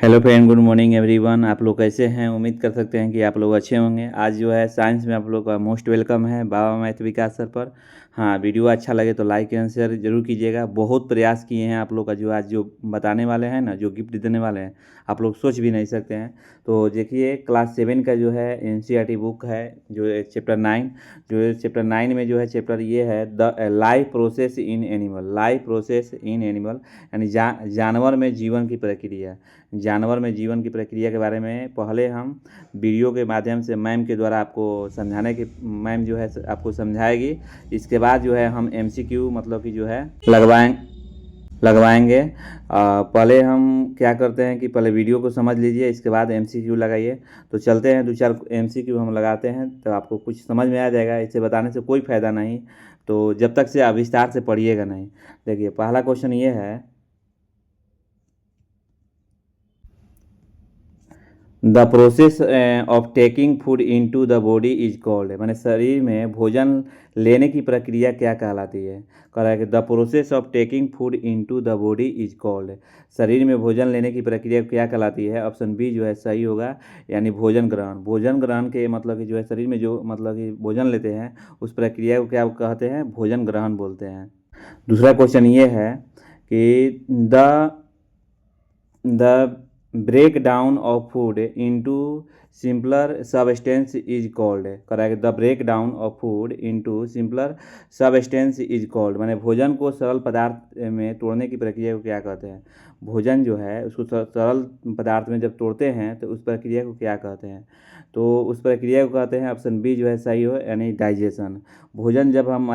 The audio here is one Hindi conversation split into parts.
Hello friend, good morning everyone. आप लोग कैसे हैं? उम्मीद कर सकते हैं कि आप लोग अच्छे होंगे। आज जो है साइंस में आप लोग का मोस्ट वेलकम है बाबा मैथ विकास सर पर। हाँ, वीडियो अच्छा लगे तो लाइक एंड शेयर जरूर कीजिएगा। बहुत प्रयास किए हैं आप लोग का, जो आज जो बताने वाले हैं ना, जो गिफ्ट देने वाले हैं, आप लोग सोच भी नहीं सकते हैं। तो देखिए, क्लास 7 का जो है एनसीईआरटी बुक है, जो चैप्टर 9, जो चैप्टर 9 में जो है चैप्टर ये है the life process in animal. Life process in animal यानी जानवर में जीवन की प्रक्रिया। जानवर में जीवन की प्रक्रिया के बारे में पहले हम वीडियो के माध्यम से मैम के द्वारा आपको समझाने की, मैम जो है आपको समझाएगी। इसके बाद जो है हम एमसीक्यू मतलब कि जो है लगवाएंगे। पहले हम क्या करते हैं कि पहले वीडियो को समझ लीजिए, इसके बाद एमसीक्यू लगाइए। तो चलते हैं, 2-4 एमसीक्यू हम लगाते हैं तो आपको कुछ समझ में आ जाएगा। इसे बताने से कोई फ़ायदा नहीं, तो जब तक से आप विस्तार से पढ़िएगा नहीं। देखिए, पहला क्वेश्चन ये है, the process of taking food into the body is called. मैंने शरीर में भोजन लेने की प्रक्रिया क्या कहलाती है? कह रहा है कि the process of taking food into the body is called. शरीर में भोजन लेने की प्रक्रिया क्या कहलाती है? ऑप्शन बी जो है सही होगा, यानी भोजन ग्रहण। भोजन ग्रहण के मतलब कि जो है शरीर में जो मतलब कि भोजन लेते हैं, उस प्रक्रिया को क्या कहते हैं? भोजन ग्रहण बोलते हैं। दूसरा क्वेश्चन ये है कि the break down of food into simpler substance is called. Correct, the break down of food into simpler substance is called. माने भोजन को सरल पदार्थ में तोड़ने की प्रक्रिया को क्या कहते हैं? भोजन जो है उसको सरल पदार्थ में जब तोड़ते हैं तो उस प्रक्रिया को क्या कहते हैं? तो उस प्रक्रिया को कहते हैं, ऑप्शन बी जो है सही हो, यानी डाइजेशन। भोजन जब हम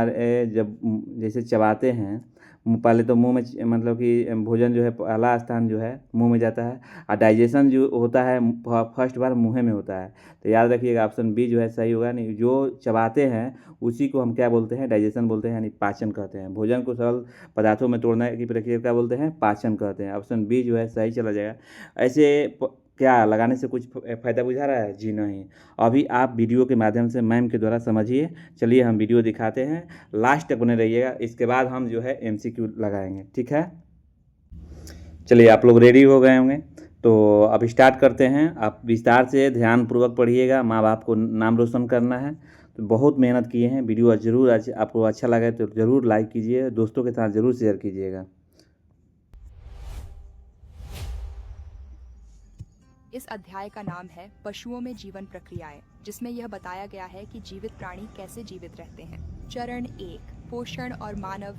जब जैसे चबाते हैं, पहले तो मुंह में मतलब कि भोजन जो है पहला स्थान जो है मुंह में जाता है, और डाइजेशन जो होता है फर्स्ट बार मुंह में होता है। तो याद रखिएगा, ऑप्शन बी जो है सही होगा। नहीं, जो चबाते हैं उसी को हम क्या बोलते हैं? डाइजेशन बोलते हैं, यानी पाचन कहते हैं। भोजन को सरल पदार्थों में तोड़ने की प्रक्रिया क्या बोलते हैं? पाचन कहते हैं। ऑप्शन बी जो है सही चला जाएगा। ऐसे क्या लगाने से कुछ फ़ायदा बुझा रहा है? जी नहीं। अभी आप वीडियो के माध्यम से मैम के द्वारा समझिए। चलिए हम वीडियो दिखाते हैं, लास्ट तक बने रहिएगा। इसके बाद हम जो है एमसीक्यू लगाएंगे, ठीक है? चलिए, आप लोग रेडी हो गए होंगे, तो अब स्टार्ट करते हैं। आप विस्तार से ध्यानपूर्वक पढ़िएगा। माँ बाप को नाम रोशन करना है, तो बहुत मेहनत किए हैं। वीडियो ज़रूर आपको अच्छा लगे तो ज़रूर लाइक कीजिए, दोस्तों के साथ ज़रूर शेयर कीजिएगा। इस अध्याय का नाम है पशुओं में जीवन प्रक्रियाएं, जिसमें यह बताया गया है कि जीवित प्राणी कैसे जीवित रहते हैं। चरण 1, पोषण और मानव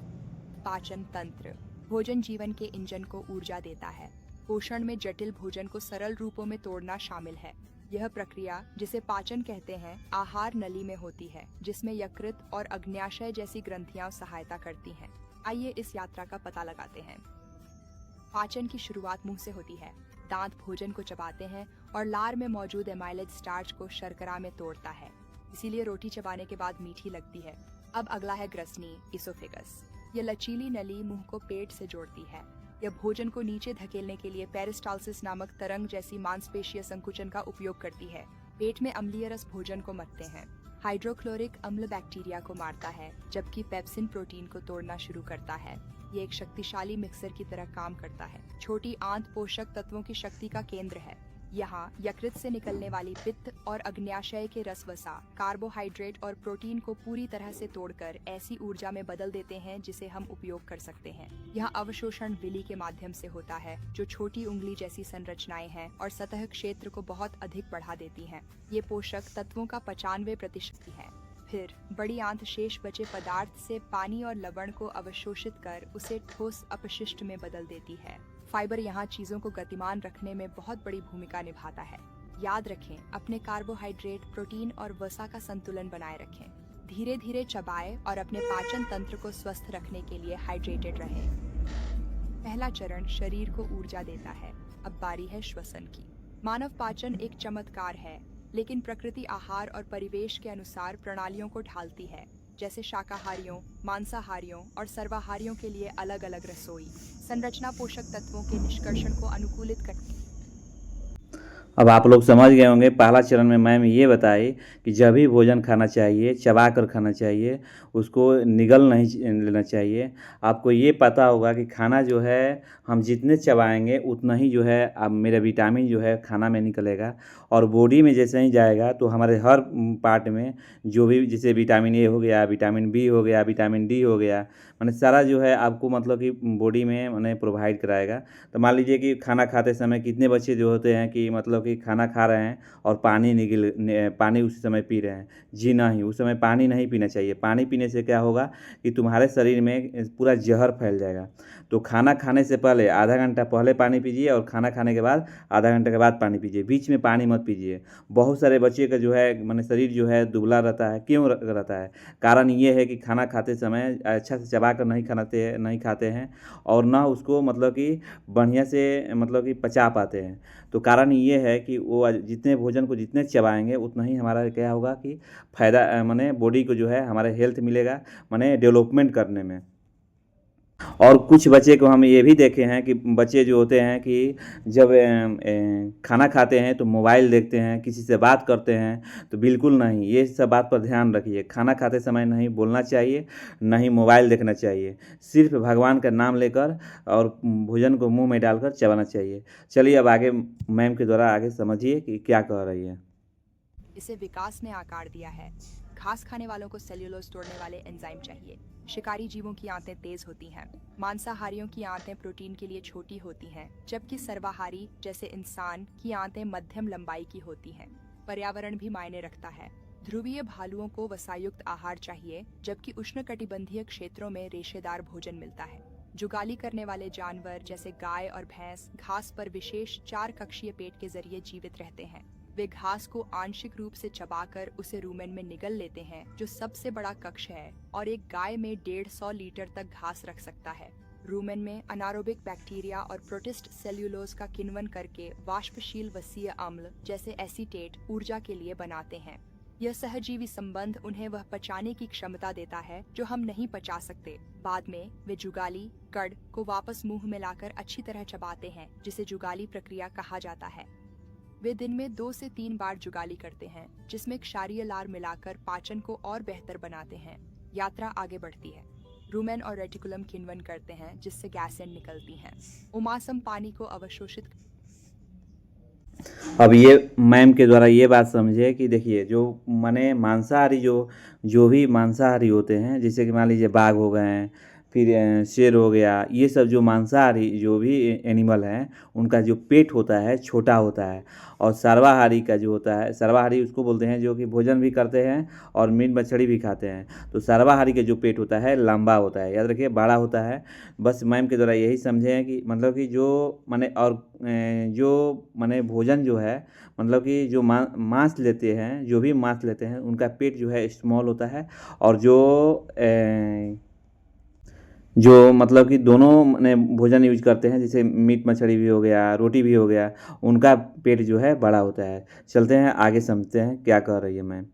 पाचन तंत्र। भोजन जीवन के इंजन को ऊर्जा देता है। पोषण में जटिल भोजन को सरल रूपों में तोड़ना शामिल है। यह प्रक्रिया, जिसे पाचन कहते हैं, आहार नली में होती है, जिसमें यकृत और अग्न्याशय जैसी ग्रंथियां सहायता करती हैं। आइए इस यात्रा का पता लगाते हैं। पाचन की शुरुआत मुंह से होती है। दांत भोजन को चबाते हैं और लार में मौजूद एमाइलेज स्टार्च को शर्करा में तोड़ता है, इसीलिए रोटी चबाने के बाद मीठी लगती है। अब अगला है ग्रसनी, इसोफेगस। यह लचीली नली मुंह को पेट से जोड़ती है। यह भोजन को नीचे धकेलने के लिए पेरिस्टाल्सिस नामक तरंग जैसी मांसपेशीय संकुचन का उपयोग करती है। पेट में अम्लीय रस भोजन को मथते हैं। हाइड्रोक्लोरिक अम्ल बैक्टीरिया को मारता है, जबकि पेप्सिन प्रोटीन को तोड़ना शुरू करता है। ये एक शक्तिशाली मिक्सर की तरह काम करता है। छोटी आंत पोषक तत्वों की शक्ति का केंद्र है। यहाँ यकृत से निकलने वाली पित्त और अग्न्याशय के रसवसा कार्बोहाइड्रेट और प्रोटीन को पूरी तरह से तोड़कर ऐसी ऊर्जा में बदल देते हैं जिसे हम उपयोग कर सकते हैं। यह अवशोषण विली के माध्यम से होता है, जो छोटी उंगली जैसी संरचनाएं हैं और सतह क्षेत्र को बहुत अधिक बढ़ा देती हैं। ये पोषक तत्वों का 95% है। फिर बड़ी आंत शेष बचे पदार्थ से पानी और लवण को अवशोषित कर उसे ठोस अपशिष्ट में बदल देती है। फाइबर यहाँ चीजों को गतिमान रखने में बहुत बड़ी भूमिका निभाता है। याद रखें, अपने कार्बोहाइड्रेट, प्रोटीन और वसा का संतुलन बनाए रखें। धीरे धीरे चबाएं और अपने पाचन तंत्र को स्वस्थ रखने के लिए हाइड्रेटेड रहें। पहला चरण शरीर को ऊर्जा देता है। अब बारी है श्वसन की। मानव पाचन एक चमत्कार है, लेकिन प्रकृति आहार और परिवेश के अनुसार प्रणालियों को ढालती है, जैसे शाकाहारियों, मांसाहारियों और सर्वाहारियों के लिए अलग अलग रसोई संरचना पोषक तत्वों के निष्कर्षण को अनुकूलित करती है। अब आप लोग समझ गए होंगे, पहला चरण में मैम ये बताई कि जब भी भोजन खाना चाहिए चबा कर खाना चाहिए, उसको निगल नहीं लेना चाहिए। आपको ये पता होगा कि खाना जो है हम जितने चबाएंगे उतना ही जो है अब मेरा विटामिन जो है खाना में निकलेगा और बॉडी में जैसे ही जाएगा तो हमारे हर पार्ट में जो भी जैसे विटामिन ए हो गया, विटामिन बी हो गया, विटामिन डी हो गया, माने सारा जो है आपको मतलब कि बॉडी में माने प्रोवाइड कराएगा। तो मान लीजिए कि खाना खाते समय कितने बच्चे जो होते हैं कि मतलब कि खाना खा रहे हैं और पानी उसी समय पी रहे हैं। जी नहीं, उस समय पानी नहीं पीना चाहिए। पानी पीने से क्या होगा कि तुम्हारे शरीर में पूरा ज़हर फैल जाएगा। तो खाना खाने से पहले आधा घंटा पहले पानी पीजिए और खाना खाने के बाद आधा घंटे के बाद पानी पीजिए। बीच में पानी मत पीजिए। बहुत सारे बच्चे का जो है माने शरीर जो है दुबला रहता है। क्यों रहता है? कारण ये है कि खाना खाते समय अच्छा से चबा कर नहीं खाते हैं और ना उसको मतलब कि बढ़िया से मतलब कि पचा पाते हैं। तो कारण ये है कि वो जितने भोजन को जितने चबाएँगे उतना ही हमारा क्या होगा कि फ़ायदा माने बॉडी को जो है हमारे हेल्थ मिलेगा, माने डेवलपमेंट करने में। और कुछ बच्चे को हम ये भी देखे हैं कि बच्चे जो होते हैं कि जब खाना खाते हैं तो मोबाइल देखते हैं, किसी से बात करते हैं, तो बिल्कुल नहीं, ये सब बात पर ध्यान रखिए। खाना खाते समय नहीं बोलना चाहिए, ना ही मोबाइल देखना चाहिए। सिर्फ़ भगवान का नाम लेकर और भोजन को मुँह में डालकर चबाना चाहिए। चलिए अब आगे मैम के द्वारा आगे समझिए कि क्या कह रही है। इसे विकास ने आकार दिया है। घास खाने वालों को सेल्यूलोज तोड़ने वाले एंजाइम चाहिए। शिकारी जीवों की आंतें तेज होती हैं। मांसाहारियों की आंतें प्रोटीन के लिए छोटी होती हैं, जबकि सर्वाहारी जैसे इंसान की आंतें मध्यम लंबाई की होती हैं। पर्यावरण भी मायने रखता है। ध्रुवीय भालुओं को वसायुक्त आहार चाहिए, जबकि उष्णकटिबंधीय क्षेत्रों में रेशेदार भोजन मिलता है। जुगाली करने वाले जानवर जैसे गाय और भैंस घास पर विशेष 4 कक्षीय पेट के जरिए जीवित रहते हैं। वे घास को आंशिक रूप से चबाकर उसे रूमेन में निगल लेते हैं, जो सबसे बड़ा कक्ष है और एक गाय में 150 लीटर तक घास रख सकता है। रूमेन में अनारोबिक बैक्टीरिया और प्रोटिस्ट सेल्यूलोज का किण्वन करके वाष्पशील वसीय अम्ल जैसे एसीटेट ऊर्जा के लिए बनाते हैं। यह सहजीवी संबंध उन्हें वह पचाने की क्षमता देता है जो हम नहीं पचा सकते। बाद में वे जुगाली कड़ को वापस मुंह में लाकर अच्छी तरह चबाते हैं, जिसे जुगाली प्रक्रिया कहा जाता है। वे दिन में 2 से 3 बार जुगाली करते हैं, जिसमें क्षारीय लार मिलाकर पाचन को और बेहतर बनाते हैं। यात्रा आगे बढ़ती है। रूमेन और रेटिकुलम किण्वन करते हैं, जिससे गैसें निकलती हैं। उमासम पानी को अवशोषित। अब ये मैम के द्वारा ये बात समझिए कि देखिए जो माने मांसाहारी जो भी मांसाहारी होते हैं, जैसे कि मान लीजिए बाघ हो गए हैं, फिर शेर हो गया, ये सब जो मांसाहारी जो भी एनिमल हैं उनका जो पेट होता है छोटा होता है। और सर्वाहारी का जो होता है, सर्वाहारी उसको बोलते हैं जो कि भोजन भी करते हैं और मीट मछली भी खाते हैं। तो सर्वाहारी का जो पेट होता है लंबा होता है, याद रखिए बड़ा होता है। बस मैम के द्वारा यही समझे हैं कि मतलब कि जो माने और जो माने भोजन जो है मतलब कि जो मांस लेते हैं, जो भी मांस लेते हैं उनका पेट जो है स्मॉल होता है और जो मतलब कि दोनों माने भोजन यूज करते हैं, जैसे मीट मछली भी हो गया, रोटी भी हो गया, उनका पेट जो है बड़ा होता है। चलते हैं आगे समझते हैं क्या कह रही है मैम।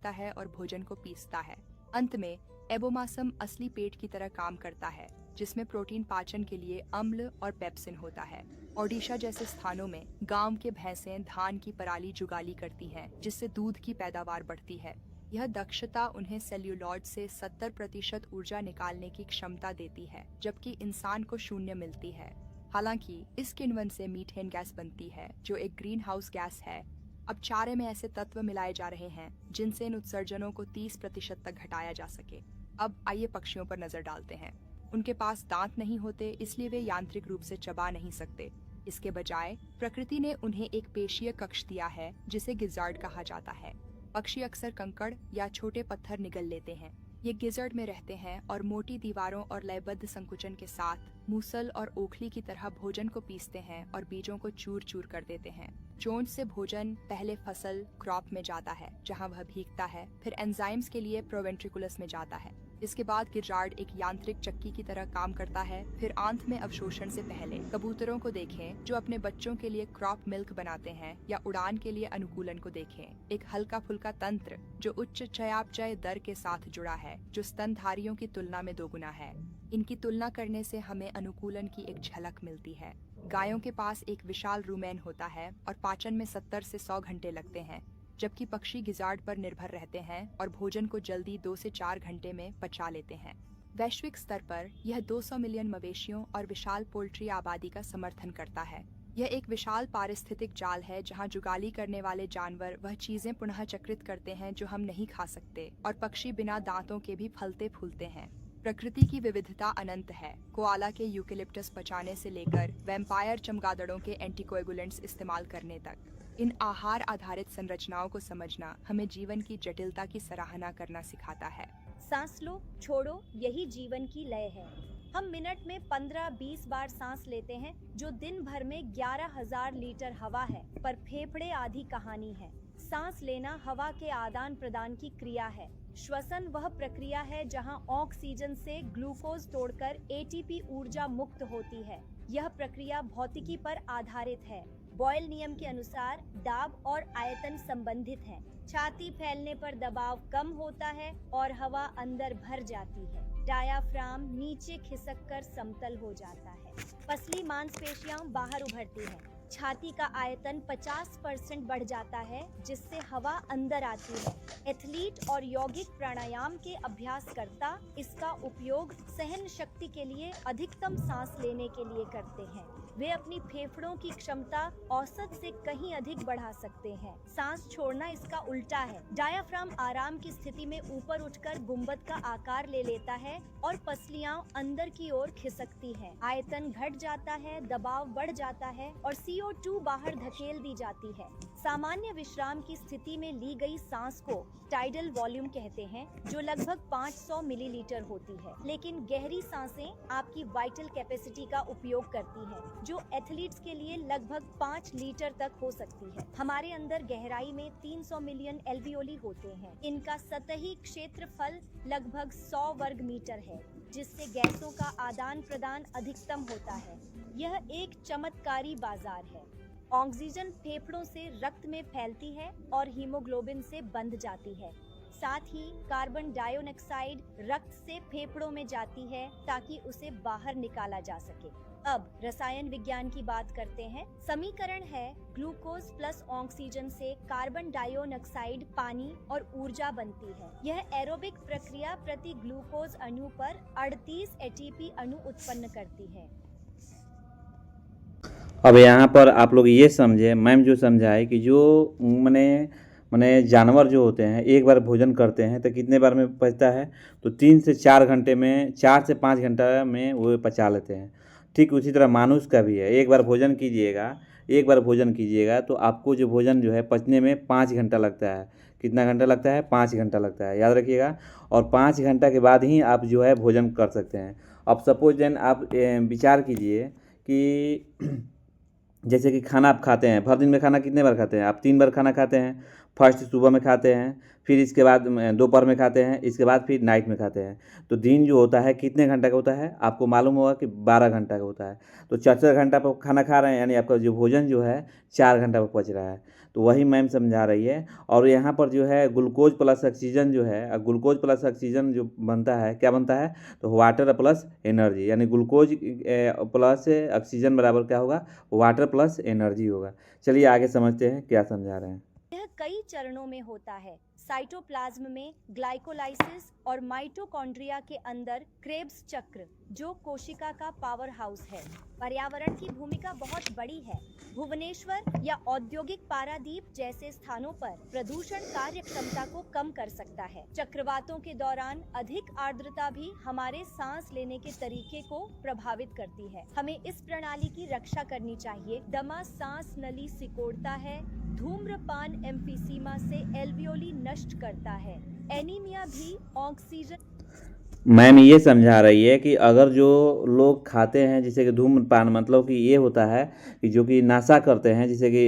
है और भोजन को पीसता है। अंत में एबोमासम असली पेट की तरह काम करता है, जिसमें प्रोटीन पाचन के लिए अम्ल और पेप्सिन होता है। ओडिशा जैसे स्थानों में गांव के भैंसें धान की पराली जुगाली करती हैं, जिससे दूध की पैदावार बढ़ती है। यह दक्षता उन्हें सेल्यूलॉइड से 70% ऊर्जा निकालने की क्षमता देती है, जबकि इंसान को 0 मिलती है। हालांकि इस किण्वन से मीथेन गैस बनती है, जो एक ग्रीन हाउस गैस है। अब चारे में ऐसे तत्व मिलाए जा रहे हैं जिनसे इन उत्सर्जनों को 30% तक घटाया जा सके। अब आइए पक्षियों पर नजर डालते हैं। उनके पास दांत नहीं होते, इसलिए वे यांत्रिक रूप से चबा नहीं सकते। इसके बजाय प्रकृति ने उन्हें एक पेशीय कक्ष दिया है, जिसे गिजार्ड कहा जाता है। पक्षी अक्सर कंकड़ या छोटे पत्थर निगल लेते हैं। ये गिजर्ड में रहते हैं और मोटी दीवारों और लयबद्ध संकुचन के साथ मूसल और ओखली की तरह भोजन को पीसते हैं और बीजों को चूर चूर कर देते हैं। चोंच से भोजन पहले फसल क्रॉप में जाता है, जहां वह भीगता है, फिर एंजाइम्स के लिए प्रोवेंट्रिकुलस में जाता है। इसके बाद गिजार्ड एक यांत्रिक चक्की की तरह काम करता है। फिर आंत में अवशोषण से पहले कबूतरों को देखें जो अपने बच्चों के लिए क्रॉप मिल्क बनाते हैं या उड़ान के लिए अनुकूलन को देखें। एक हल्का फुल्का तंत्र जो उच्च चयापचय दर के साथ जुड़ा है, जो स्तनधारियों की तुलना में दोगुना है। इनकी तुलना करने से हमें अनुकूलन की एक झलक मिलती है। गायों के पास एक विशाल रूमेन होता है और पाचन में 70 से 100 घंटे लगते हैं, जबकि पक्षी गिजार्ड पर निर्भर रहते हैं और भोजन को जल्दी 2 से 4 घंटे में पचा लेते हैं। वैश्विक स्तर पर यह 200 मिलियन मवेशियों और विशाल पोल्ट्री आबादी का समर्थन करता है। यह एक विशाल पारिस्थितिक जाल है जहां जुगाली करने वाले जानवर वह चीजें पुनः चक्रित करते हैं जो हम नहीं खा सकते, और पक्षी बिना दांतों के भी फलते फूलते हैं। प्रकृति की विविधता अनंत है। कोआला के यूकेलिप्टस पचाने से लेकर वैम्पायर चमगादड़ों के एंटीकोएगुलेंट्स इस्तेमाल करने तक, इन आहार आधारित संरचनाओं को समझना हमें जीवन की जटिलता की सराहना करना सिखाता है। सांस लो, छोड़ो, यही जीवन की लय है। हम मिनट में 15-20 बार सांस लेते हैं, जो दिन भर में 11,000 लीटर हवा है, पर फेफड़े आधी कहानी है। सांस लेना हवा के आदान प्रदान की क्रिया है। श्वसन वह प्रक्रिया है जहां ऑक्सीजन से ग्लूकोज तोड़कर एटीपी ऊर्जा मुक्त होती है। यह प्रक्रिया भौतिकी पर आधारित है। बॉयल नियम के अनुसार दाब और आयतन संबंधित हैं। छाती फैलने पर दबाव कम होता है और हवा अंदर भर जाती है। डायाफ्राम नीचे खिसककर समतल हो जाता है। पसली मांसपेशियां बाहर उभरती हैं। छाती का आयतन 50% बढ़ जाता है, जिससे हवा अंदर आती है। एथलीट और यौगिक प्राणायाम के अभ्यासकर्ता इसका उपयोग सहन शक्ति के लिए अधिकतम सांस लेने के लिए करते हैं। वे अपनी फेफड़ों की क्षमता औसत से कहीं अधिक बढ़ा सकते हैं। सांस छोड़ना इसका उल्टा है। डायाफ्राम आराम की स्थिति में ऊपर उठकर गुंबद का आकार ले लेता है और पसलियां अंदर की ओर खिसकती हैं। आयतन घट जाता है, दबाव बढ़ जाता है और CO2 बाहर धकेल दी जाती है। सामान्य विश्राम की स्थिति में ली गई सांस को टाइडल वॉल्यूम कहते हैं, जो लगभग 500 मिलीलीटर होती है। लेकिन गहरी सांसें आपकी वाइटल कैपेसिटी का उपयोग करती हैं, जो एथलीट्स के लिए लगभग 5 लीटर तक हो सकती है। हमारे अंदर गहराई में 300 मिलियन एल्वियोली होते हैं। इनका सतही क्षेत्रफल लगभग 100 वर्ग मीटर है, जिससे गैसों का आदान प्रदान अधिकतम होता है। यह एक चमत्कारी बाजार है। ऑक्सीजन फेफड़ों से रक्त में फैलती है और हीमोग्लोबिन से बंध जाती है। साथ ही कार्बन डाइऑक्साइड रक्त से फेफड़ों में जाती है ताकि उसे बाहर निकाला जा सके। अब रसायन विज्ञान की बात करते हैं। समीकरण है ग्लूकोज प्लस ऑक्सीजन से कार्बन डाइऑक्साइड, पानी और ऊर्जा बनती है। यह एरोबिक प्रक्रिया प्रति ग्लूकोज अणु पर 38 एटीपी अणु उत्पन्न करती है। अब यहाँ पर आप लोग ये समझे, मैम जो समझाए कि जो मने जानवर जो होते हैं एक बार भोजन करते हैं तो कितने बार में पचता है, तो 3 से 4 घंटे में, 4 से 5 घंटा में वो पचा लेते हैं। ठीक उसी तरह मानुष का भी है। एक बार भोजन कीजिएगा तो आपको जो भोजन जो है पचने में 5 घंटा लगता है। कितना घंटा लगता है? 5 घंटा लगता है, याद रखिएगा। और 5 घंटा के बाद ही आप जो है भोजन कर सकते हैं। अब सपोज देन आप विचार कीजिए कि जैसे कि खाना आप खाते हैं, भर दिन में खाना कितने बार खाते हैं आप? 3 बार खाना खाते हैं। फर्स्ट सुबह में खाते हैं, फिर इसके बाद दोपहर में खाते हैं, इसके बाद फिर नाइट में खाते हैं। तो दिन जो होता है कितने घंटा का होता है? आपको मालूम होगा कि 12 घंटा का होता है। तो 4-4 घंटा पर खाना खा रहे हैं, यानी आपका जो भोजन जो है 4 घंटा पर पच रहा है। तो वही मैम समझा रही है। और यहाँ पर जो है ग्लूकोज प्लस ऑक्सीजन जो है, ग्लूकोज प्लस ऑक्सीजन जो बनता है, क्या बनता है? तो वाटर प्लस एनर्जी, यानी ग्लूकोज प्लस ऑक्सीजन बराबर क्या होगा? वाटर प्लस एनर्जी होगा। चलिए आगे समझते हैं क्या समझा रहे हैं। यह कई चरणों में होता है। साइटोप्लाज्म में ग्लाइकोलाइसिस और माइटोकॉन्ड्रिया के अंदर क्रेब्स चक्र, जो कोशिका का पावर हाउस है। पर्यावरण की भूमिका बहुत बड़ी है। भुवनेश्वर या औद्योगिक पारादीप जैसे स्थानों पर प्रदूषण कार्य क्षमता को कम कर सकता है। चक्रवातों के दौरान अधिक आर्द्रता भी हमारे सांस लेने के तरीके को प्रभावित करती है। हमें इस प्रणाली की रक्षा करनी चाहिए। दमा सांस नली सिकोड़ता है। धूम्रपान एम्फीसीमा से एल्वियोली नष्ट करता है। एनीमिया भी ऑक्सीजन मैम ये समझा रही है कि अगर जो लोग खाते हैं जैसे कि धूम्रपान मतलब कि ये होता है कि जो कि नशा करते हैं जैसे कि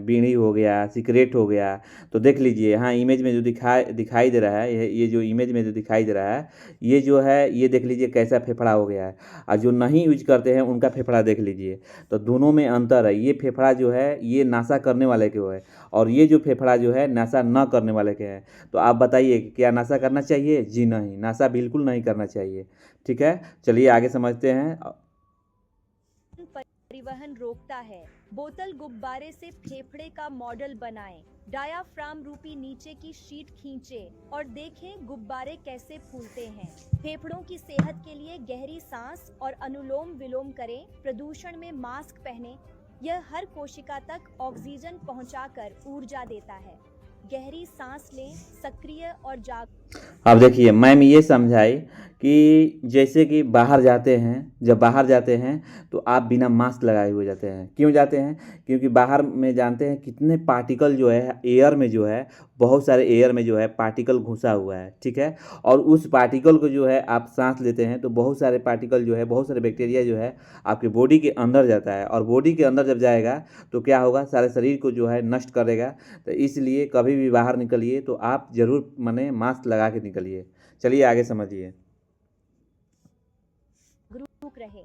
बीड़ी हो गया, सिगरेट हो गया, तो देख लीजिए यहाँ इमेज में जो दिखाई दे रहा है, ये जो इमेज में जो दिखाई दे रहा है, ये जो है ये देख लीजिए कैसा फेफड़ा हो गया है, और जो नहीं यूज करते हैं उनका फेफड़ा देख लीजिए। तो दोनों में अंतर है, ये फेफड़ा जो है ये नशा करने वाले के है, और ये जो फेफड़ा जो है नशा न करने वाले के हैं। तो आप बताइए कि क्या नशा करना चाहिए? जी नहीं, नशा बिल्कुल नहीं करना चाहिए। ठीक है, चलिए आगे समझते हैं। परिवहन रोकता है। बोतल गुब्बारे से फेफड़े का मॉडल बनाएं। डायाफ्राम रूपी नीचे की शीट खींचें और देखें गुब्बारे कैसे फूलते हैं। फेफड़ों की सेहत के लिए गहरी सांस और अनुलोम विलोम करें। प्रदूषण में मास्क पहनें। यह हर कोशिका तक ऑक्सीजन पहुंचाकर ऊर्जा देता है। गहरी सांस लें, सक्रिय और जाग। अब देखिए मैम ये समझाई कि जैसे कि बाहर जाते हैं, जब बाहर जाते हैं तो आप बिना मास्क लगाए हुए जाते हैं। क्यों जाते हैं? क्योंकि बाहर में जानते हैं कितने पार्टिकल जो है एयर में जो है, बहुत सारे एयर में जो है पार्टिकल घुसा हुआ है। ठीक है, और उस पार्टिकल को जो है आप सांस लेते हैं तो बहुत सारे पार्टिकल जो है, बहुत सारे बैक्टीरिया जो है आपके बॉडी के अंदर जाता है, और बॉडी के अंदर जब जाएगा तो क्या होगा, सारे शरीर को जो है नष्ट करेगा। तो इसलिए कभी भी बाहर निकलिए तो आप ज़रूर माने मास्क लगा के निकलिए। चलिए आगे समझिए। जागरूक रहे।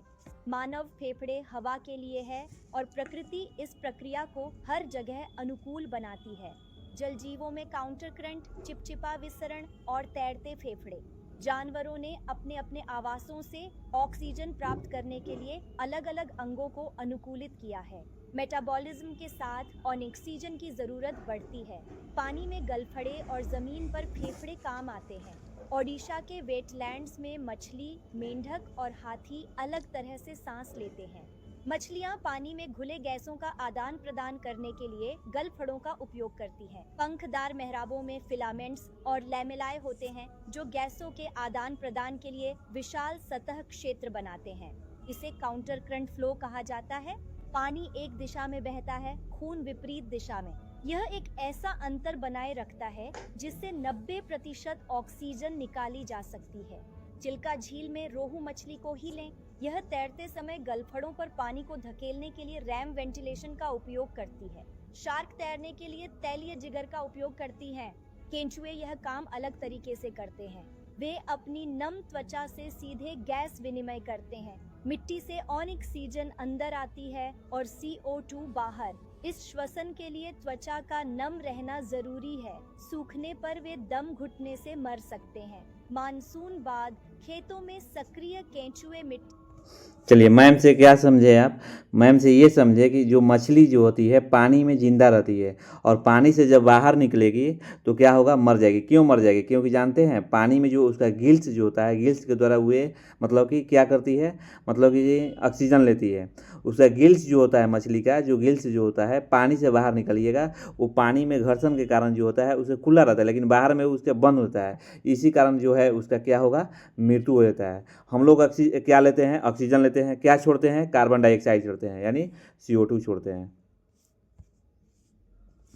मानव फेफड़े हवा के लिए है और प्रकृति इस प्रक्रिया को हर जगह अनुकूल बनाती है। जल जीवों में काउंटर करंट, चिपचिपा विसरण और तैरते फेफड़े। जानवरों ने अपने अपने आवासों से ऑक्सीजन प्राप्त करने के लिए अलग अलग अंगों को अनुकूलित किया है। मेटाबॉलिज्म के साथ ऑक्सीजन की जरूरत बढ़ती है। पानी में गलफड़े और जमीन पर फेफड़े काम आते हैं। ओडिशा के वेटलैंड्स में मछली, मेंढक और हाथी अलग तरह से सांस लेते हैं। मछलियां पानी में घुले गैसों का आदान प्रदान करने के लिए गलफड़ों का उपयोग करती हैं। पंखदार मेहराबों में फिलामेंट्स और लैमेलाए होते हैं जो गैसों के आदान प्रदान के लिए विशाल सतह क्षेत्र बनाते हैं। इसे काउंटर करंट फ्लो कहा जाता है। पानी एक दिशा में बहता है, खून विपरीत दिशा में। यह एक ऐसा अंतर बनाए रखता है जिससे 90% ऑक्सीजन निकाली जा सकती है। चिल्का झील में रोहू मछली को ही लें, यह तैरते समय गलफड़ों पर पानी को धकेलने के लिए रैम वेंटिलेशन का उपयोग करती है। शार्क तैरने के लिए तैलीय जिगर का उपयोग करती हैं। केंचुए यह काम अलग तरीके से करते हैं। वे अपनी नम त्वचा से सीधे गैस विनिमय करते हैं। मिट्टी से ऑक्सीजन अंदर आती है और CO2 बाहर। इस श्वसन के लिए त्वचा का नम रहना जरूरी है। सूखने पर वे दम घुटने से मर सकते हैं। मानसून बाद खेतों में सक्रिय केंचुए मिट्टी। चलिए मैम से क्या समझे आप? मैम से ये समझे कि जो मछली जो होती है पानी में जिंदा रहती है, और पानी से जब बाहर निकलेगी तो क्या होगा, मर जाएगी। क्यों मर जाएगी? क्योंकि जानते हैं पानी में जो उसका गिल्स जो होता है, गिल्स के द्वारा वे मतलब कि क्या करती है, मतलब कि ऑक्सीजन लेती है। उसका गिल्स जो होता है मछली का, जो गिल्स जो होता है पानी से बाहर निकलिएगा, वो पानी में घर्षण के कारण जो होता है उसे खुला रहता है, लेकिन बाहर में उसके बंद होता है। इसी कारण जो है उसका क्या होगा, मृत्यु हो जाता है। हम लोग क्या लेते हैं, ऑक्सीजन लेते हैं, क्या छोड़ते हैं, कार्बन डाइऑक्साइड छोड़ते हैं, यानी CO2 छोड़ते हैं।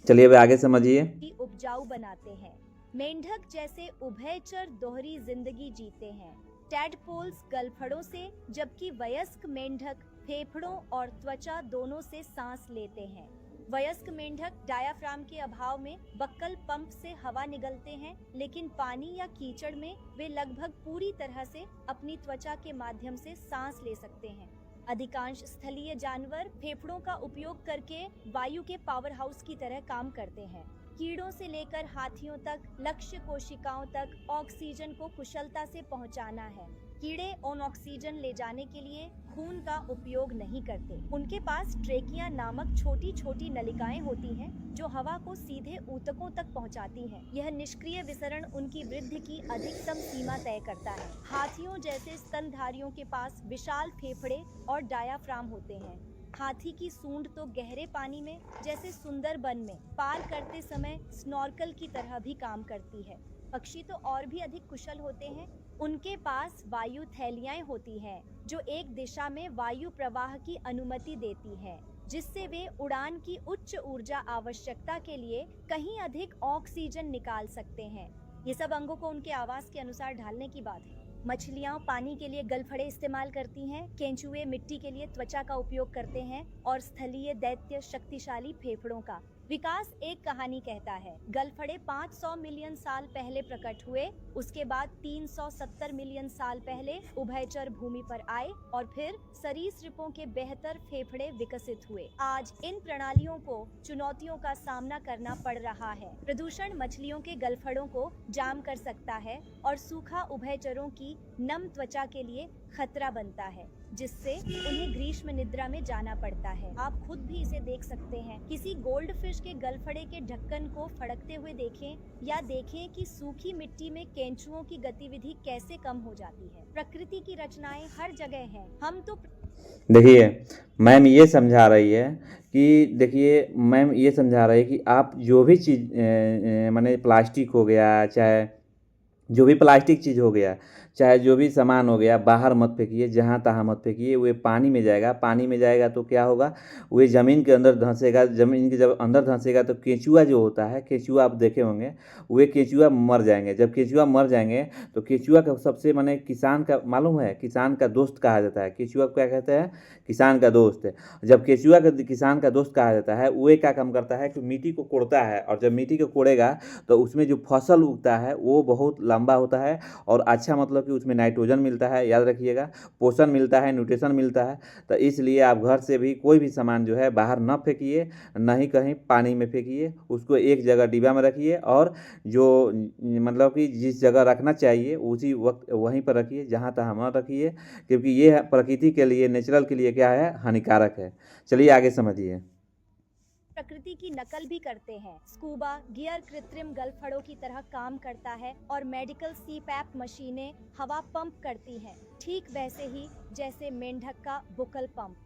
चलिए अब आगे समझिए। उपजाऊ बनाते हैं। मेंढक जैसे उभयचर दोहरी जिंदगी जीते हैं। टैडपोल्स गलफड़ों से, जबकि वयस्क मेंढक फेफड़ों और त्वचा दोनों से सांस लेते हैं। वयस्क मेंढक डायाफ्राम के अभाव में बक्कल पंप से हवा निगलते हैं, लेकिन पानी या कीचड़ में वे लगभग पूरी तरह से अपनी त्वचा के माध्यम से सांस ले सकते हैं। अधिकांश स्थलीय जानवर फेफड़ों का उपयोग करके वायु के पावर हाउस की तरह काम करते हैं। कीड़ों से लेकर हाथियों तक लक्ष्य कोशिकाओं तक ऑक्सीजन को कुशलता से पहुंचाना है। कीड़े ऑक्सीजन ले जाने के लिए खून का उपयोग नहीं करते। उनके पास ट्रेकिया नामक छोटी छोटी नलिकाएं होती हैं जो हवा को सीधे ऊतकों तक पहुंचाती हैं। यह निष्क्रिय विसरण उनकी वृद्धि की अधिकतम सीमा तय करता है। हाथियों जैसे स्तनधारियों के पास विशाल फेफड़े और डायाफ्राम होते हैं। हाथी की सूंड तो गहरे पानी में, जैसे सुंदरबन में, पार करते समय स्नॉर्कल की तरह भी काम करती है। पक्षी तो और भी अधिक कुशल होते हैं। उनके पास वायु थैलियाएं होती हैं जो एक दिशा में वायु प्रवाह की अनुमति देती है, जिससे वे उड़ान की उच्च ऊर्जा आवश्यकता के लिए कहीं अधिक ऑक्सीजन निकाल सकते हैं। ये सब अंगों को उनके आवास के अनुसार ढालने की बात है। मछलियाँ पानी के लिए गलफड़े इस्तेमाल करती हैं, केंचुए मिट्टी के लिए त्वचा का उपयोग करते हैं और स्थलीय दैत्य शक्तिशाली फेफड़ों का। विकास एक कहानी कहता है, गलफड़े 500 मिलियन साल पहले प्रकट हुए, उसके बाद 370 मिलियन साल पहले उभयचर भूमि पर आए और फिर सरीसृपों के बेहतर फेफड़े विकसित हुए। आज इन प्रणालियों को चुनौतियों का सामना करना पड़ रहा है। प्रदूषण मछलियों के गलफड़ों को जाम कर सकता है और सूखा उभयचरों की नम त्वचा के लिए खतरा बनता है, जिससे उन्हें ग्रीष्म निद्रा में जाना पड़ता है। आप खुद भी इसे देख सकते हैं। किसी गोल्डफिश के गलफड़े के ढक्कन को फड़कते हुए देखें या देखें कि सूखी मिट्टी में केंचुओं की गतिविधि कैसे कम हो जाती है। प्रकृति की रचनाएं हर जगह हैं। हम तो देखिए मैम ये समझा रही है कि देखिए मैम ये समझा रही है कि आप जो भी चीज़ माने प्लास्टिक हो गया, चाहे जो भी प्लास्टिक चीज़ हो गया, चाहे जो भी सामान हो गया, बाहर मत फेंकिए, जहाँ तहाँ मत फेंकिए। वो पानी में जाएगा, पानी में जाएगा तो क्या होगा, वो ज़मीन के अंदर धंसेगा। ज़मीन के जब अंदर धंसेगा तो केंचुआ जो होता है, केंचुआ आप देखे होंगे, वे केंचुआ मर जाएंगे। जब केंचुआ मर जाएंगे तो केंचुआ का सबसे माने किसान का मालूम है, किसान का दोस्त कहा जाता है। केंचुआ को क्या कहते हैं, किसान का दोस्त है। जब केंचुआ का किसान का दोस्त कहा जाता है, वो क्या काम करता है कि मिट्टी को कोड़ता है, और जब मिट्टी को कोड़ेगा तो उसमें जो फसल उगता है वो बहुत लंबा होता है और अच्छा, मतलब कि उसमें नाइट्रोजन मिलता है, याद रखिएगा, पोषण मिलता है, न्यूट्रिशन मिलता है। तो इसलिए आप घर से भी कोई भी सामान जो है बाहर न फेंकिए, न ही कहीं पानी में फेंकिए। उसको एक जगह डिब्बा में रखिए और जो मतलब कि जिस जगह रखना चाहिए उसी वक्त वहीं पर रखिए, जहाँ तहाँ मत रखिए, क्योंकि ये प्रकृति के लिए, नेचुरल के लिए क्या है, हानिकारक है। चलिए आगे समझिए। प्रकृति की नकल भी करते हैं। स्कूबा गियर कृत्रिम गलफड़ों की तरह काम करता है और मेडिकल सीपैप मशीनें हवा पंप करती हैं, ठीक वैसे ही जैसे मेंढक का बुकल पंप।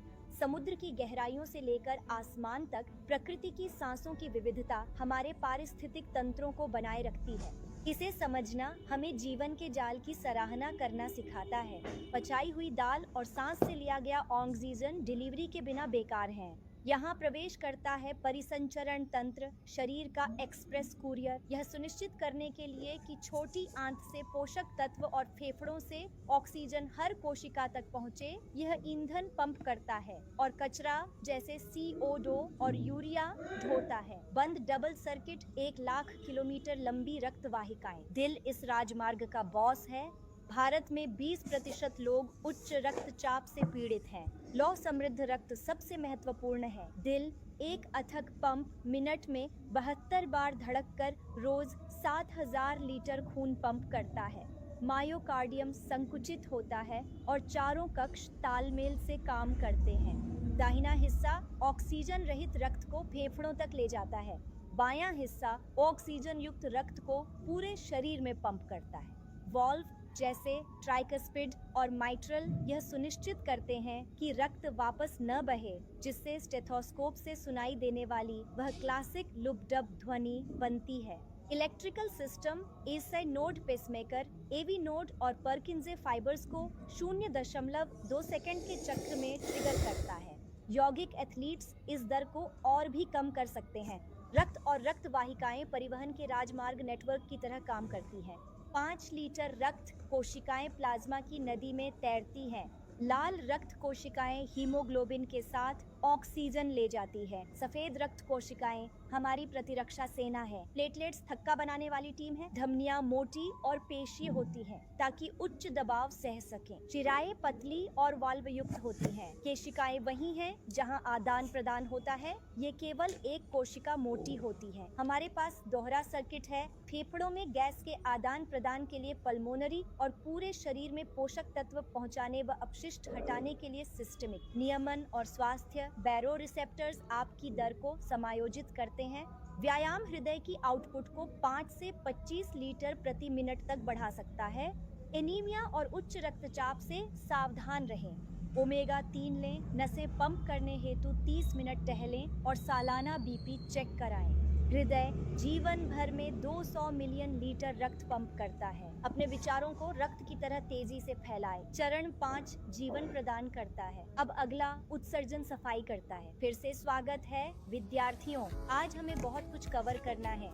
समुद्र की गहराइयों से लेकर आसमान तक प्रकृति की सांसों की विविधता हमारे पारिस्थितिक तंत्रों को बनाए रखती है। इसे समझना हमें जीवन के जाल की सराहना करना सिखाता है। पचाई हुई दाल और सांस से लिया गया ऑक्सीजन डिलीवरी के बिना बेकार हैं। यहाँ प्रवेश करता है परिसंचरण तंत्र, शरीर का एक्सप्रेस कुरियर, यह सुनिश्चित करने के लिए कि छोटी आंत से पोषक तत्व और फेफड़ों से ऑक्सीजन हर कोशिका तक पहुँचे। यह ईंधन पंप करता है और कचरा जैसे CO2 और यूरिया ढोता है। बंद डबल सर्किट 1 लाख किलोमीटर लंबी रक्त वाहिकाएं। दिल इस राजमार्ग का बॉस है। भारत में 20% लोग उच्च रक्तचाप से पीड़ित हैं। लौह समृद्ध रक्त सबसे महत्वपूर्ण है। दिल एक अथक पंप मिनट में 72 बार धड़ककर रोज 7000 लीटर खून पंप करता है। मायोकार्डियम संकुचित होता है और चारों कक्ष तालमेल से काम करते हैं। दाहिना हिस्सा ऑक्सीजन रहित रक्त को फेफड़ों तक ले जाता है। बायां हिस्सा ऑक्सीजन युक्त रक्त को पूरे शरीर में पंप करता है। वॉल्व जैसे ट्राइकस्पिड और माइट्रल यह सुनिश्चित करते हैं कि रक्त वापस न बहे, जिससे स्टेथोस्कोप से सुनाई देने वाली वह क्लासिक लुबडब ध्वनि बनती है। Electrical system SA node pacemaker, AV node और परकिंजे फाइबर्स को 0.2 सेकंड के चक्र में ट्रिगर करता है। यौगिक एथलीट्स इस दर को और भी कम कर सकते हैं। रक्त और रक्त वाहिकाएं परिवहन के राजमार्ग नेटवर्क की तरह काम करती हैं। 5 लीटर रक्त कोशिकाएं प्लाज्मा की नदी में तैरती हैं। लाल रक्त कोशिकाएं हीमोग्लोबिन के साथ ऑक्सीजन ले जाती है। सफेद रक्त कोशिकाएं हमारी प्रतिरक्षा सेना है। प्लेटलेट्स थक्का बनाने वाली टीम है। धमनियां मोटी और पेशी होती हैं ताकि उच्च दबाव सह सकें। चिराएं पतली और वाल्व युक्त होती हैं। केशिकाएं वही हैं जहां आदान प्रदान होता है, ये केवल एक कोशिका मोटी होती है। हमारे पास दोहरा सर्किट है। फेफड़ों में गैस के आदान प्रदान के लिए पल्मोनरी और पूरे शरीर में पोषक तत्व पहुंचाने व अपशिष्ट हटाने के लिए सिस्टमिक। नियमन और स्वास्थ्य बैरो रिसेप्टर्स आपकी दर को समायोजित करते हैं। व्यायाम हृदय की आउटपुट को 5 से 25 लीटर प्रति मिनट तक बढ़ा सकता है। एनीमिया और उच्च रक्तचाप से सावधान रहें। ओमेगा 3 लें, नसें पंप करने हेतु 30 मिनट टहलें और सालाना बीपी चेक कराएं। हृदय जीवन भर में 200 मिलियन लीटर रक्त पंप करता है। अपने विचारों को रक्त की तरह तेजी से फैलाएं। चरण 5 जीवन प्रदान करता है। अब अगला उत्सर्जन सफाई करता है। फिर से स्वागत है विद्यार्थियों, आज हमें बहुत कुछ कवर करना है।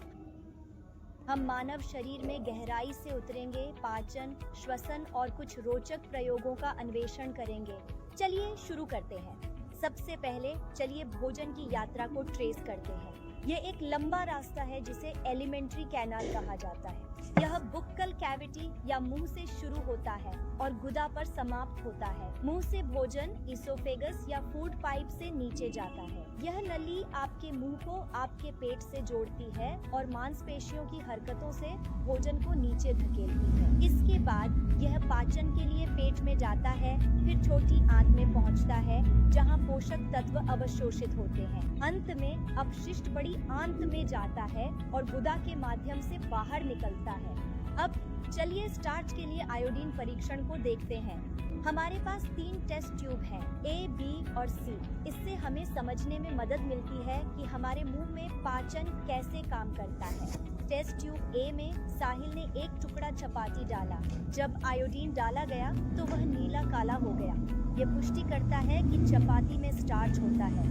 हम मानव शरीर में गहराई से उतरेंगे, पाचन, श्वसन और कुछ रोचक प्रयोगों का अन्वेषण करेंगे। चलिए शुरू करते हैं। सबसे पहले चलिए भोजन की यात्रा को ट्रेस करते हैं। ये एक लंबा रास्ता है जिसे एलिमेंट्री कैनाल कहा जाता है। यह बुक्कल कैविटी या मुंह से शुरू होता है और गुदा पर समाप्त होता है। मुंह से भोजन इसोफेगस या फूड पाइप से नीचे जाता है। यह नली आपके मुंह को आपके पेट से जोड़ती है और मांसपेशियों की हरकतों से भोजन को नीचे धकेलती है। इसके बाद यह पाचन के लिए पेट में जाता है, फिर छोटी आंत में पहुंचता है जहां पोषक तत्व अवशोषित होते हैं। अंत में अपशिष्ट बड़ी आंत में जाता है और गुदा के माध्यम से बाहर निकलता है। अब चलिए स्टार्च के लिए आयोडीन परीक्षण को देखते हैं। हमारे पास 3 टेस्ट ट्यूब हैं, A, B और C। इससे हमें समझने में मदद मिलती है कि हमारे मुंह में पाचन कैसे काम करता है। टेस्ट ट्यूब A में साहिल ने एक टुकड़ा चपाती डाला। जब आयोडीन डाला गया तो वह नीला काला हो गया। यह पुष्टि करता है कि चपाती में स्टार्च होता है।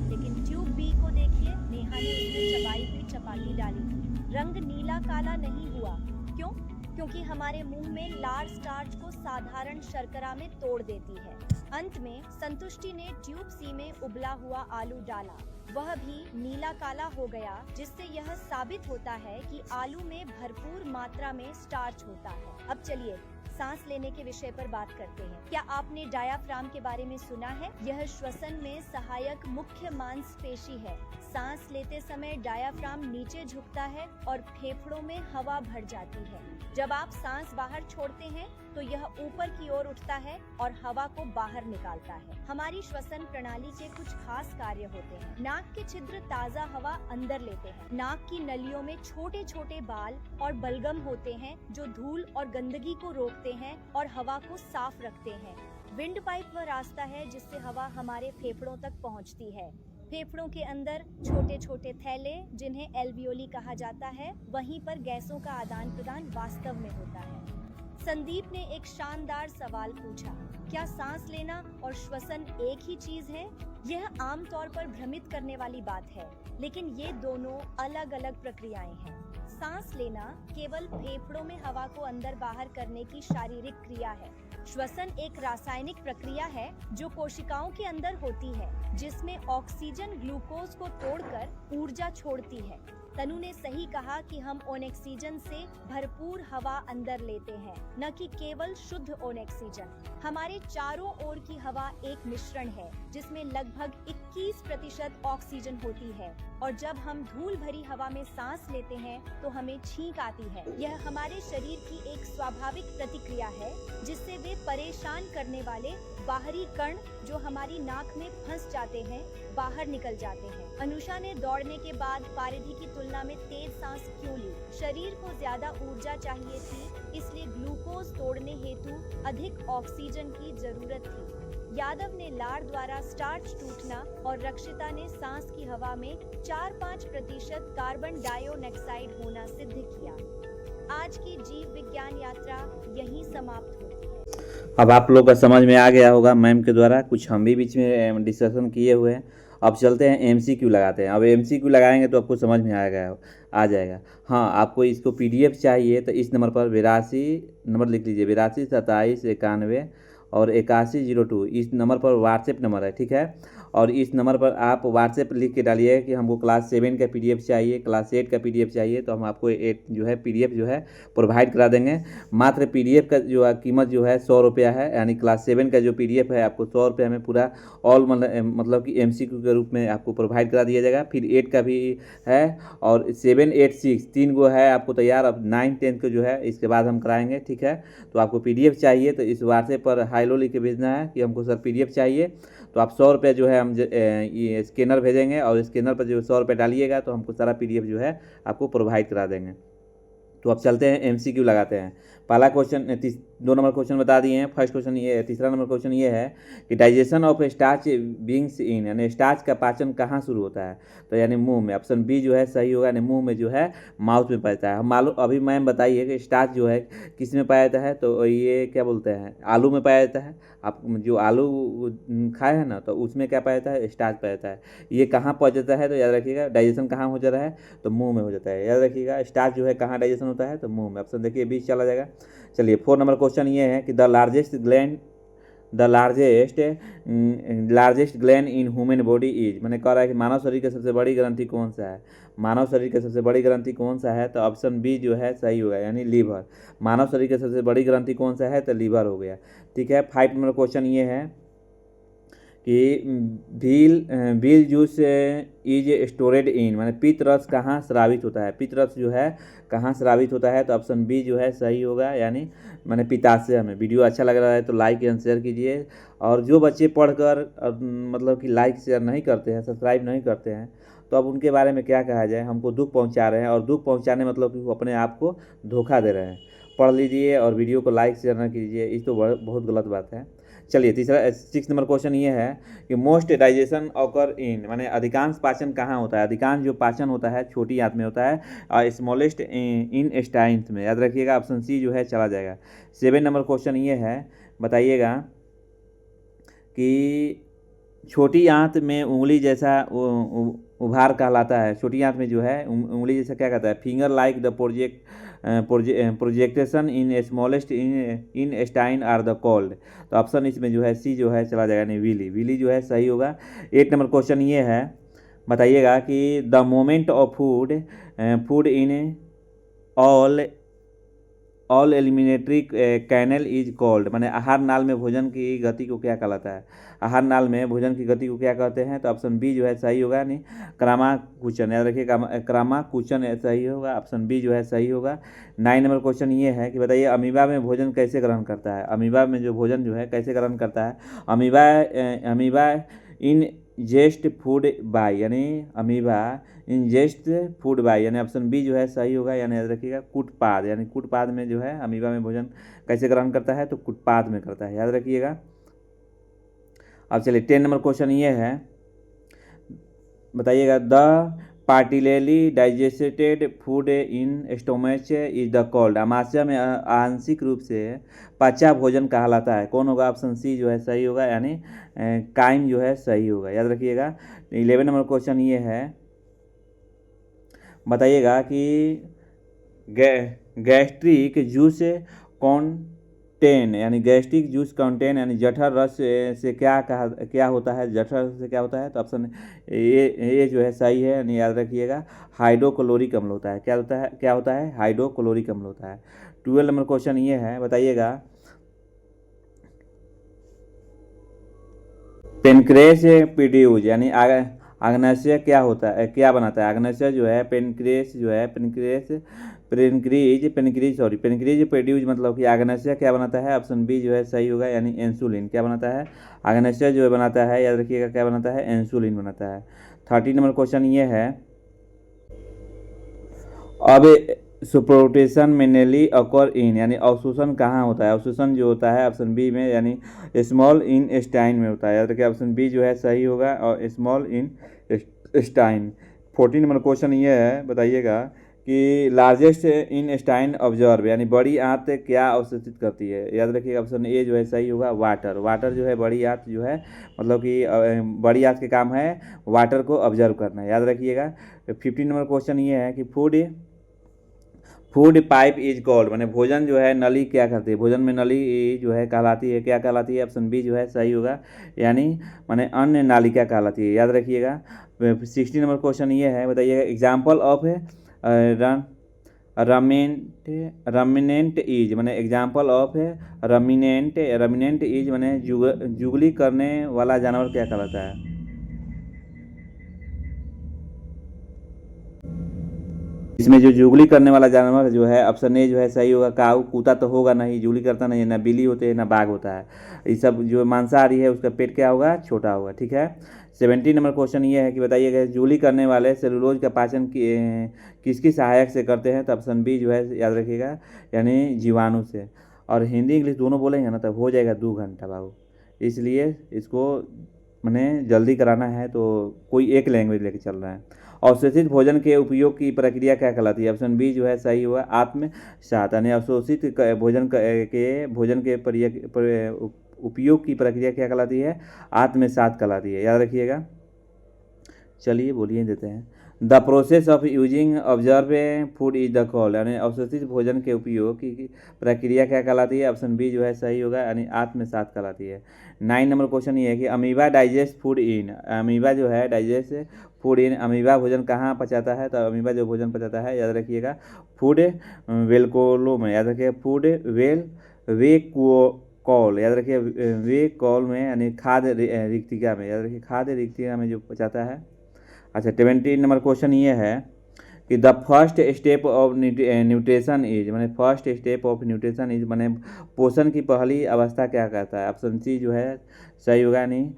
लेकिन ट्यूब B को देखिए, नेहा ने उसमें चबाई हुई चपाती डाली। रंग नीला काला नहीं हुआ। क्यों? क्योंकि हमारे मुंह में लार स्टार्च को साधारण शर्करा में तोड़ देती है। अंत में संतुष्टि ने ट्यूब C में उबला हुआ आलू डाला। वह भी नीला काला हो गया, जिससे यह साबित होता है कि आलू में भरपूर मात्रा में स्टार्च होता है। अब चलिए सांस लेने के विषय पर बात करते हैं। क्या आपने डायाफ्राम के बारे में सुना है? यह श्वसन में सहायक मुख्य मांसपेशी है। सांस लेते समय डायाफ्राम नीचे झुकता है और फेफड़ों में हवा भर जाती है। जब आप सांस बाहर छोड़ते हैं तो यह ऊपर की ओर उठता है और हवा को बाहर निकालता है। हमारी श्वसन प्रणाली के कुछ खास कार्य होते हैं। नाक के छिद्र ताज़ा हवा अंदर लेते हैं। नाक की नलियों में छोटे छोटे बाल और बलगम होते हैं जो धूल और गंदगी को रोकते हैं और हवा को साफ रखते हैं। विंड पाइप वह रास्ता है जिससे हवा हमारे फेफड़ों तक पहुंचती है। फेफड़ों के अंदर छोटे छोटे थैले, जिन्हें एल्वियोली कहा जाता है, वहीं पर गैसों का आदान प्रदान वास्तव में होता है। संदीप ने एक शानदार सवाल पूछा, क्या सांस लेना और श्वसन एक ही चीज है? यह आमतौर पर भ्रमित करने वाली बात है, लेकिन ये दोनों अलग अलग प्रक्रियाएं हैं। सांस लेना केवल फेफड़ों में हवा को अंदर बाहर करने की शारीरिक क्रिया है। श्वसन एक रासायनिक प्रक्रिया है जो कोशिकाओं के अंदर होती है, जिसमें ऑक्सीजन ग्लूकोज को तोड़कर ऊर्जा छोड़ती है। तनु ने सही कहा कि हम ओनेक्सीजन से भरपूर हवा अंदर लेते हैं, न कि केवल शुद्ध ओनेक्सीजन। हमारे चारों ओर की हवा एक मिश्रण है जिसमें लगभग 21% ऑक्सीजन होती है, और जब हम धूल भरी हवा में सांस लेते हैं तो हमें छींक आती है। यह हमारे शरीर की एक स्वाभाविक प्रतिक्रिया है जिससे वे परेशान करने वाले बाहरी कण जो हमारी नाक में फंस जाते हैं बाहर निकल जाते हैं। अनुषा ने दौड़ने के बाद पारिधि की तुलना में तेज सांस क्यों ली? शरीर को ज्यादा ऊर्जा चाहिए थी, इसलिए ग्लूकोज तोड़ने हेतु अधिक ऑक्सीजन की जरूरत थी। यादव ने लार द्वारा स्टार्च टूटना और रक्षिता ने सांस की हवा में 4-5% कार्बन डाइऑक्साइड होना सिद्ध किया। आज की जीव विज्ञान यात्रा यहीं समाप्त होती है। अब आप लोग का समझ में आ गया होगा मैम के द्वारा, कुछ हम भी बीच में डिस्कशन किए हुए हैं। अब चलते हैं MCQ लगाते हैं। अब MCQ लगाएंगे तो आपको समझ में आ जाएगा। हाँ, आपको इसको PDF चाहिए तो इस नंबर पर 82 नंबर लिख लीजिए, 82 27 91 और 8102, इस नंबर पर व्हाट्सएप नंबर है, ठीक है। और इस नंबर पर आप व्हाट्सएप लिख के डालिए कि हमको क्लास 7 का PDF चाहिए, क्लास 8 का PDF चाहिए, तो हम आपको PDF जो है प्रोवाइड करा देंगे। मात्र PDF का जो कीमत जो है 100 रुपया है, यानी क्लास 7 का जो PDF है आपको 100 रुपये में पूरा ऑल मतलब कि MCQ के रूप में आपको प्रोवाइड करा दिया जाएगा। फिर 8 का भी है और 7, 8, 6 3 गो है आपको तैयार। अब 9, 10 को जो है इसके बाद हम कराएंगे, ठीक है। तो आपको PDF चाहिए तो इस व्हाट्सएप पर हाई लो लिख के भेजना है कि हमको सर PDF चाहिए। तो आप 100 रुपये जो है हम ये स्कैनर भेजेंगे और स्कैनर पर जो 100 रुपये डालिएगा तो हमको सारा PDF जो है आपको प्रोवाइड करा देंगे। तो अब चलते हैं MCQ लगाते हैं। पहला क्वेश्चन 2 नंबर क्वेश्चन बता दिए हैं। फर्स्ट क्वेश्चन ये है। तीसरा नंबर क्वेश्चन ये है कि digestion of starch beings in, यानी स्टार्च का पाचन कहाँ शुरू होता है, तो यानी मुंह में। ऑप्शन बी जो है सही होगा, यानी मुंह में जो है, माउथ में पाया जाता है। हम मालूम अभी मैम बताइए कि स्टार्च जो है किस में पाया जाता है, तो ये क्या बोलते हैं, आलू में पाया जाता है। आप जो आलू खाए हैं ना, तो उसमें क्या पाया जाता है, स्टार्च पाया जाता है। ये कहाँ पहुँच जाता है, तो याद रखिएगा डाइजेशन कहाँ हो जाता है, तो मुंह में हो जाता है। याद रखिएगा स्टार्च जो है कहाँ डाइजेशन होता है, तो मुंह में। ऑप्शन देखिए बी चला जाएगा। चलिए 4 नंबर क्वेश्चन ये है कि the largest gland in human body is, मैंने कह रहा है कि मानव शरीर का सबसे बड़ी ग्रंथि कौन सा है। मानव शरीर का सबसे बड़ी ग्रंथि कौन सा है, तो ऑप्शन बी जो है सही होगा, यानी लीवर। मानव शरीर का सबसे बड़ी ग्रंथि कौन सा है, तो लीवर हो गया। ठीक है। 5 नंबर क्वेश्चन ये है कि व्हील जूस इज स्टोरेड इन, माने पित्त रस कहाँ स्रावित होता है। पित्त रस जो है कहाँ स्रावित होता है, तो ऑप्शन बी जो है सही होगा, यानी मैंने पित्ताशय में। वीडियो अच्छा लग रहा है तो लाइक एंड शेयर कीजिए। और जो बच्चे पढ़कर मतलब कि लाइक शेयर नहीं करते हैं, सब्सक्राइब नहीं करते हैं, तो अब उनके बारे में क्या कहा जाए, हमको दुख पहुंचा रहे हैं। और दुख पहुंचाने मतलब कि वो अपने आप को धोखा दे रहे हैं। पढ़ लीजिए और वीडियो को लाइक शेयर न कीजिए, इस तो बहुत गलत बात है। चलिए 6 नंबर क्वेश्चन ये है कि मोस्ट डाइजेशन ऑकर इन, माने अधिकांश पाचन कहाँ होता है। अधिकांश जो पाचन होता है छोटी आंत में होता है और स्मॉलेस्ट इन स्टाइन्स में। याद रखिएगा ऑप्शन सी जो है चला जाएगा। 7 नंबर क्वेश्चन ये है, बताइएगा कि छोटी आंत में उंगली जैसा उभार कहलाता है। छोटी आंत में जो है उंगली जैसा क्या कहता है, finger like the projection in smallest intestine are the called, तो ऑप्शन इसमें जो है सी जो है चला जाएगा, नहीं विली। विली जो है सही होगा। 8 नंबर क्वेश्चन ये है, बताइएगा कि the moment of food in all alimentary canal is called, माने आहार नाल में भोजन की गति को क्या कहलाता है। आहार नाल में भोजन की गति को क्या कहते हैं, तो ऑप्शन बी जो है सही होगा, नहीं क्रामाकुचन। याद रखिए क्रामाकुचन सही होगा, ऑप्शन बी जो है सही होगा। 9 नंबर क्वेश्चन ये है कि बताइए अमीबा में भोजन कैसे ग्रहण करता है। अमीबा में जो भोजन जो है कैसे ग्रहण करता है। अमीबा इन जेस्ट फूड बाय, यानी अमीबा इंजेस्ट फूड बाय, यानी ऑप्शन बी जो है सही होगा। यानी याद रखिएगा कुटपाद, यानी कुटपाद में जो है अमीबा में भोजन कैसे ग्रहण करता है, तो कुटपाद में करता है। याद रखिएगा। अब चलिए 10 नंबर क्वेश्चन ये है, बताइएगा the particularly digested food in stomach is the called, आमाशय में आंशिक रूप से पचा भोजन कहलाता है। कौन होगा, ऑप्शन सी जो है सही होगा, यानी काइम जो है सही होगा। याद रखिएगा। 11 नंबर क्वेश्चन ये है, बताइएगा कि गैस्ट्रिक जूस कॉन्टेन, यानी गैस्ट्रिक जूस कॉन्टेन, यानी जठर रस से क्या होता है, जठर रस से क्या होता है, तो ऑप्शन ये जो है सही है, यानी याद रखिएगा हाइड्रोक्लोरिक अम्ल होता है। क्या होता है, हाइड्रोक्लोरिक अम्ल होता है। 12 नंबर क्वेश्चन ये है, बताइएगा पेनक्रेस प्रोड्यूस, यानी आग्नेय क्या होता है, क्या बनाता है। आग्नेय जो है पेनक्रेस जो है पेनक्रीज प्रोड्यूस, मतलब कि आग्नेय क्या बनाता है, ऑप्शन बी जो है सही होगा, यानी इंसुलिन। क्या बनाता है, आग्नेय जो है बनाता है, याद रखिएगा क्या बनाता है, इंसुलिन बनाता है। 13 नंबर क्वेश्चन ये है, अब सुप्रोटेशन मेनली अकर इन, यानी अवशोषण कहाँ होता है। अवशोषण जो होता है ऑप्शन बी में, यानी स्मॉल इन स्टाइन में होता है। याद रखिए ऑप्शन बी जो है सही होगा, और small intestine. 14 number question ये है, बताइएगा कि लार्जेस्ट इन स्टाइन ऑब्जर्व, यानी बड़ी आंत क्या अवशोषित करती है। याद रखिएगा ऑप्शन ए जो है सही होगा, वाटर। वाटर जो है बड़ी आंत जो है, मतलब कि बड़ी आंत के काम है वाटर को ऑब्जर्व करना है। याद रखिएगा। 15 नंबर क्वेश्चन ये है कि फूड पाइप इज कॉल्ड, माने भोजन जो है नली क्या करती है। भोजन में नली जो है कहलाती है, क्या कहलाती है, ऑप्शन बी जो है सही होगा, यानी माने अन्न नालिका कहलाती है। याद रखिएगा। 16 नंबर क्वेश्चन ये है, बताइएगा एग्जाम्पल ऑफ रमिनेंट इज, माने एग्जाम्पल ऑफ रमिनेंट इज, माने जुगली करने वाला जानवर क्या कहलाता है। इसमें जो जुगली करने वाला जानवर जो है ऑप्शन ए जो है सही होगा। काऊ, कुत्ता तो होगा नहीं, जुगली करता नहीं है, ना बिल्ली होते हैं ना बाघ होता है। ये सब जो मांसाहारी है उसका पेट क्या होगा, छोटा होगा। ठीक है। 17 नंबर क्वेश्चन ये है कि बताइएगा जुगली करने वाले सेलुलोज का पाचन किसकी सहायक से करते हैं, तो ऑप्शन बी जो है याद रखिएगा, यानी जीवाणु से। और हिंदी इंग्लिश दोनों बोलेंगे ना तब हो जाएगा 2 घंटा बाबू, इसलिए इसको मैंने जल्दी कराना है तो कोई एक लैंग्वेज लेके चल रहा है। अवशोषित भोजन के उपयोग की प्रक्रिया क्या कहलाती है, ऑप्शन बी जो है सही हुआ, आत्मसात। यानी अवशोषित भोजन के उपयोग की प्रक्रिया क्या कहलाती है, आत्मसात कहलाती है, याद रखिएगा। चलिए बोलिए देते हैं। The process of using observe food is the call, यानी अवशोषित भोजन के उपयोग की प्रक्रिया क्या कहलाती है, ऑप्शन बी जो है सही होगा, यानी आत्मसात कहलाती है। 9 नंबर क्वेश्चन ये है कि amoeba digest food in, amoeba जो है डाइजेस्ट फूड इन, अमीबा भोजन कहाँ पचाता है, तो अमीबा जो भोजन पचाता है याद रखिएगा फूड वेलकोलो में, याद रखिएगा फूड वे कॉल, याद रखिए वे कॉल में, यानी खाद्य रिक्तिका में, याद रखिए खाद्य रिक्तिका में जो पचाता है। अच्छा 20 नंबर क्वेश्चन ये है कि the first step of nutrition is, मैंने first step of nutrition is मैंने पोषण की पहली अवस्था क्या कहता है, ऑप्शन सी जो है सही होगा, नहीं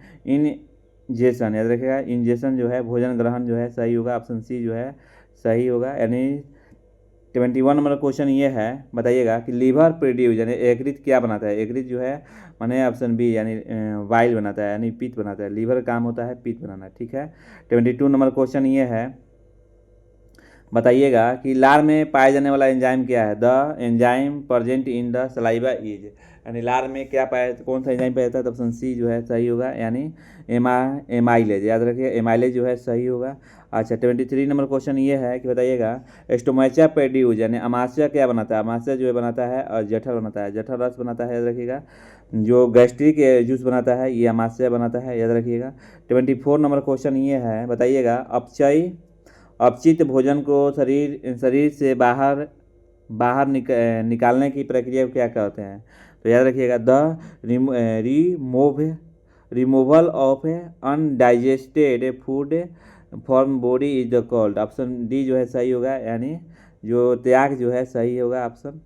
इंजेशन, याद रखिएगा इंजेशन जो है भोजन ग्रहण जो है सही होगा, ऑप्शन सी जो है सही होगा। यानी 21 नंबर क्वेश्चन ये है बताइएगा कि लीवर प्रोड्यूस यानी यकृत क्या बनाता है, यकृत जो है मैंने ऑप्शन बी यानी वाइल बनाता है, यानी पित्त बनाता है, लीवर का काम होता है पित्त बनाना। ठीक है। 22 नंबर क्वेश्चन ये है बताइएगा कि लार में पाया जाने वाला एंजाइम क्या है, the enzyme present in the saliva is, यानी लार में क्या पाया, कौन सा एंजाइम पाया जाता है, तो ऑप्शन सी जो है सही होगा, यानी एमाइलेज, याद रखिए एमाइलेज जो है सही होगा। अच्छा 23 नंबर क्वेश्चन ये है कि बताइएगा स्टोमैचा प्रोड्यूस यानी अमाशय क्या बनाता है, अमाशय जो है बनाता है और जठर बनाता है, जठर रस बनाता है, याद रखिएगा जो गैस्ट्रिक जूस बनाता है ये अमाशय बनाता है, याद रखिएगा। 24 नंबर क्वेश्चन ये है बताइएगा अपचित भोजन को शरीर से बाहर निकालने की प्रक्रिया को क्या कहते हैं, तो याद रखिएगा the removal of undigested food from body is the called, option D जो है सही होगा, यानी जो त्याग जो है सही होगा ऑप्शन।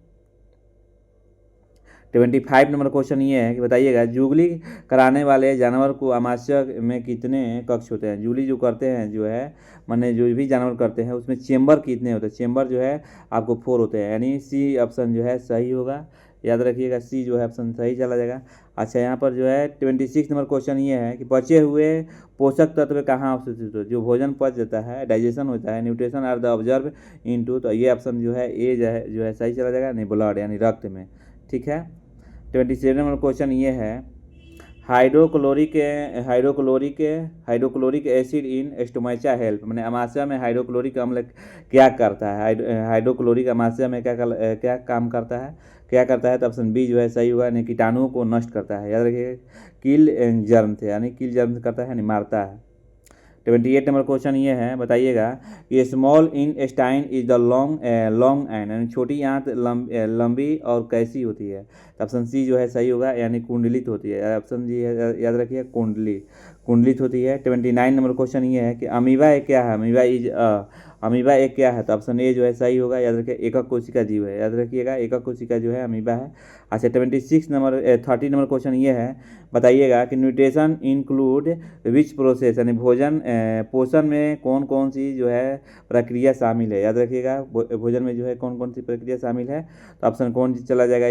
25 नंबर क्वेश्चन ये है कि बताइएगा जुगली कराने वाले जानवर को अमाशय में कितने कक्ष होते हैं, जुगली जो करते हैं जो है माने जो भी जानवर करते हैं उसमें चेंबर कितने होते हैं, चेंबर जो है आपको 4 होते हैं, यानी सी ऑप्शन जो है सही होगा, याद रखिएगा सी जो है ऑप्शन सही चला जाएगा। अच्छा यहाँ पर जो है 26 नंबर क्वेश्चन ये है कि बचे हुए पोषक तत्व कहाँ अवशोषित हो, जो भोजन पच जाता है डाइजेशन होता है, nutrition are the observe into, तो ये ऑप्शन जो है ए जो है सही चला जाएगा, नहीं ब्लड यानी रक्त में। ठीक है। 27 नंबर क्वेश्चन ये है हाइड्रोक्लोरिक एसिड इन स्टोमैचा हेल्प, मैंने अमाशय में हाइड्रोक्लोरिक अम्ल क्या करता है, हाइड्रोक्लोरिक अमाशय में क्या काम करता है, क्या करता है, तो ऑप्शन बी जो है सही होगा, यानी कीटाणुओं को नष्ट करता है, याद रखिए किल जर्म थे, यानी किल जर्म करता है, यानी मारता है। 28 नंबर क्वेश्चन ये है बताइएगा कि small intestine is the long end, यानी छोटी आंत लंबी और कैसी होती है, तो ऑप्शन सी जो है सही होगा, यानी कुंडलित होती है, ऑप्शन जी है याद रखिए कुंडलित होती है। 29 नंबर क्वेश्चन ये है कि अमीबा एक क्या है, अमीबा एक क्या है, तो ऑप्शन ए जो है सही होगा, याद रखिए एकक कोशिका जीव है, याद रखिएगा एकक कोशिका जो है अमीबा है। अच्छा 30 नंबर क्वेश्चन ये है बताइएगा कि न्यूट्रिशन इंक्लूड विच प्रोसेस, यानी पोषण में कौन कौन सी जो है प्रक्रिया शामिल है, याद रखिएगा भोजन में जो है कौन कौन सी प्रक्रिया शामिल है, तो ऑप्शन कौन चला जाएगा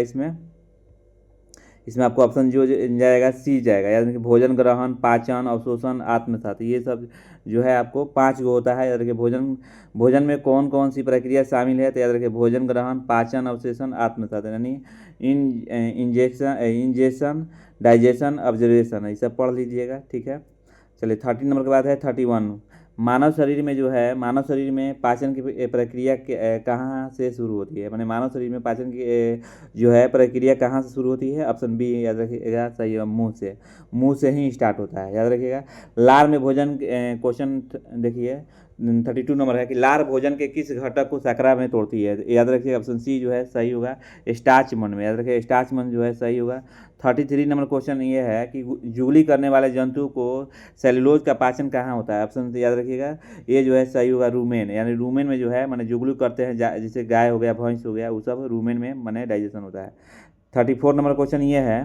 इसमें आपको ऑप्शन जो जाएगा सी जाएगा, याद रखिए भोजन ग्रहण पाचन अवशोषण आत्मसात, ये सब जो है आपको 5 गो होता है, याद रखिए भोजन में कौन कौन सी प्रक्रिया शामिल है, तो याद रखिए भोजन ग्रहण पाचन अवशोषण आत्मसात, यानी इंजेक्शन डाइजेशन ऑब्जर्वेशन, ये सब पढ़ लीजिएगा। ठीक है। चलिए 30 नंबर के बाद है 31 मानव शरीर में पाचन की प्रक्रिया कहाँ से शुरू होती है, माने मानव शरीर में पाचन की जो है प्रक्रिया कहाँ से शुरू होती है, ऑप्शन बी याद रखिएगा सही है, मुंह से ही स्टार्ट होता है, याद रखिएगा। लार में भोजन क्वेश्चन देखिए 32 नंबर है कि लार भोजन के किस घटक को शकरा में तोड़ती है? याद रखिए ऑप्शन सी जो है सही होगा स्टार्च मन में, याद रखिए स्टार्च मन जो है सही होगा। 33 नंबर क्वेश्चन ये है कि जुगली करने वाले जंतु को सेलुलोज का पाचन कहाँ होता है? ऑप्शन याद रखिएगा ये जो है सही होगा रूमेन, यानी रूमेन में जो है माने जुगली करते हैं जैसे गाय हो गया भैंस हो गया वो सब रूमेन में माने डाइजेशन होता है। 34 नंबर क्वेश्चन ये है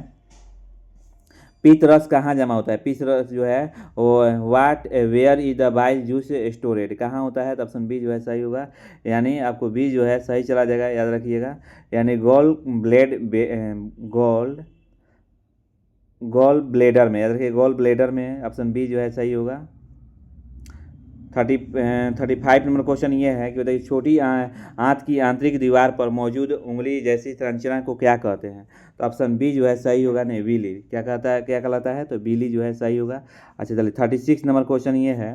पित्त रस कहाँ जमा होता है? पित्त रस जो है वो what where is the bile juice stored, कहाँ होता है? तो ऑप्शन बी जो है सही होगा, यानी आपको बी जो है सही चला जाएगा, याद रखिएगा, यानी गॉल ब्लेडर में, याद रखिए गॉल ब्लेडर में, ऑप्शन बी जो है सही होगा। 35 नंबर क्वेश्चन ये है कि बताइए छोटी आंत की आंतरिक दीवार पर मौजूद उंगली जैसी संरचना को क्या कहते हैं? तो ऑप्शन बी जो है सही होगा, नहीं बीली, क्या कहता है, क्या कहलाता है? तो बीली जो है सही होगा। अच्छा चलिए 36 नंबर क्वेश्चन ये है